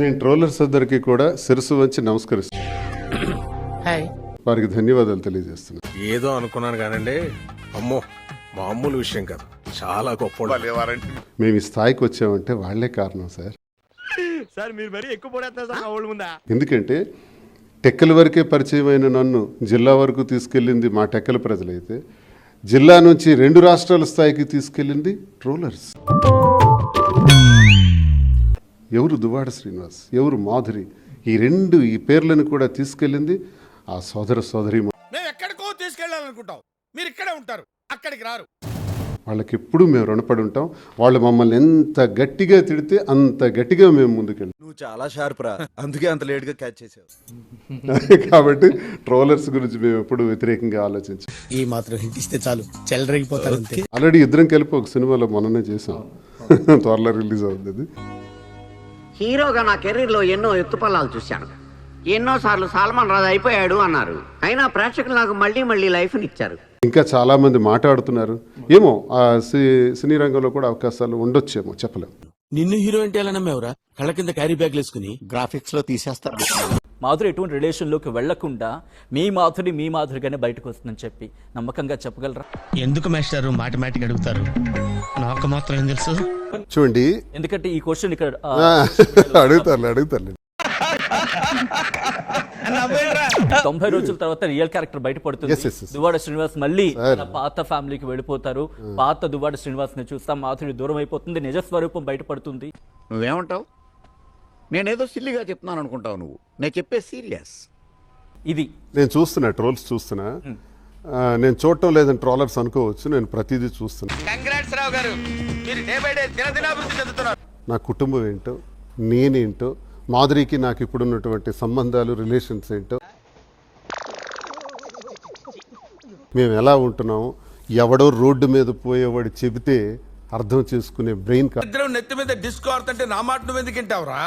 నేను ట్రోలర్స్ అందరికీ కూడా శిరస్సు వంచి నమస్కరిస్తాను. వారికి ధన్యవాదాలు తెలియజేస్తున్నాను. ఏదో అనుకున్నాను కానండి, అమ్మో మామూలు విషయం కాదు, చాలా గొప్ప. మేము ఈ స్థాయికి వచ్చామంటే వాళ్లే కారణం సార్. సార్ మీరు మరీ ఎక్కువ పడేస్తారు సార్ ఓల్డ్ ముందా. ఎందుకంటే టెక్కల వరకే పరిచయమైన నన్ను జిల్లా వరకు తీసుకెళ్ళింది మా టెక్కల ప్రజలైతే, జిల్లా నుంచి 2 రాష్ట్రాల స్థాయికి తీసుకెళ్ళింది ట్రోలర్స్. ఎవరు దువ్వాడ శ్రీనివాస్, ఎవరు మాధురి, ఈ పేర్లను కూడా తీసుకెళ్ళింది ఆ సోదరి. మేము ఎక్కడికో తీసుకెళ్ళాలనుకుంటాం, మీరు ఇక్కడే ఉంటారు, అక్కడికి రారు. వాళ్ళకి ఎప్పుడూ మేము రుణపడి ఉంటాం. వాళ్ళు మమ్మల్ని ఎంత గట్టిగా తిడితే అంత గట్టిగా మేము ముందుకెళ్తాం. నువ్వు చాలా షార్ప్ రా, అందుకే అంత లేట్ గా క్యాచ్ చేసావు. కాబట్టి ట్రోలర్స్ గురించి మేము ఎప్పుడు వ్యతిరేకంగా ఆలోచించాం. ఈ మాత్రం హిట్ ఇస్తే చాలు చెలరేగిపోతారు. ఆల్రెడీ ఇద్దరం కలిపి ఒక సినిమాలో మొన్ననే చేసాం, త్వరలో రిలీజ్ అవుతుంది. హీరోగా నా కెరీర్లో ఎన్నో ఎత్తుపల్లాలు చూశాను. ఎన్నోసార్లు సాల్మాన్ రాజు అయిపోయాడు అన్నారు, అయినా ప్రేక్షకులు నాకు మళ్ళీ లైఫ్ని ఇచ్చారు. ఇంకా చాలా మంది మాట్లాడుతున్నారు, ఏమో ఆ సినీ రంగంలో కూడా అవకాశాలు ఉండొచ్చేమో, చెప్పలేం. నిన్ను హీరో అంటే ఎలా నమ్మేవరా? కళ్ళ కింద క్యారీ బ్యాగ్ వేసుకుని గ్రాఫిక్స్ లో తీసేస్తారు. మాధురి ఎటువంటి రిలేషన్లోకి వెళ్లకుండా మీ మాధురిగానే బయటకు వస్తుందని చెప్పి నమ్మకంగా చెప్పగలరా? ఎందుకు మాస్టారు మాటిమాటికి అడుగుతారు? నాకు మాత్రం ఏం తెలుసు. చూడండి, ఎందుకంటే ఈ క్వశ్చన్ ఇక్కడ అడుగుతారు 90 రోజుల తర్వాత రియల్ క్యారెక్టర్ బయటపడుతుంది. దువ్వాడ శ్రీనివాస్ మళ్ళీ తన పాత ఫ్యామిలీకి వెళ్ళిపోతారు. పాత దువ్వాడ శ్రీనివాస్ ని చూస్తాం, మాధురి దూరం అయిపోతుంది, నిజ స్వరూపం బయటపడుతుంది. నువ్వేమంటావు? నేనేదో సిల్లిగా చెప్తున్నాను అనుకుంటావు నువ్వు, నేను చెప్పే సీరియస్. ఇది నేను చూస్తున్నా, ట్రోల్స్ చూస్తున్నా. నేను చూడటం లేదని ట్రోలర్స్ అనుకోవచ్చు, నేను ప్రతిదీ చూస్తున్నా. కంగ్రాట్స్ రావు గారు, మీరు డే బై డే దినదినాభివృద్ధి చెందుతున్నారు. నా కుటుంబం ఏంటో, నేనేంటో, మాధురికి నాకు ఇప్పుడున్నటువంటి సంబంధాలు, రిలేషన్స్ ఏంటో, మేము ఎలా ఉంటున్నాము, ఎవడో రోడ్డు మీద పోయేవాడు చెబితే అర్థం చేసుకునే బ్రెయిన్ ఇద్దరం నెత్తి మీద డిస్కో ఆడుతుంటే నా మాట నువ్వు ఎందుకు వింటావురా?